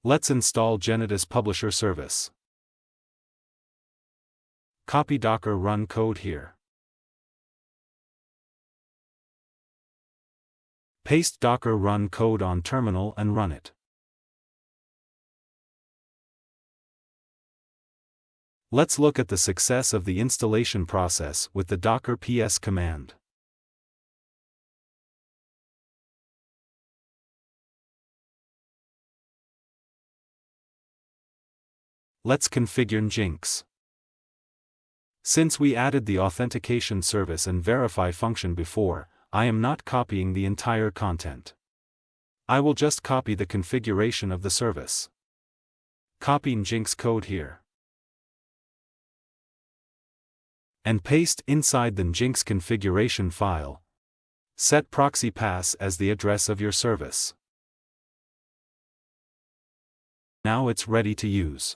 Let's install Genetous Publisher Service. Copy Docker run code here. Paste Docker run code on terminal and run it. Let's look at the success of the installation process with the docker ps command. Let's configure Jinx. Since we added the authentication service and verify function before, I am not copying the entire content. I will just copy the configuration of the service. Copying Jinx code here. And paste inside the Jinx configuration file. Set proxy pass as the address of your service. Now it's ready to use.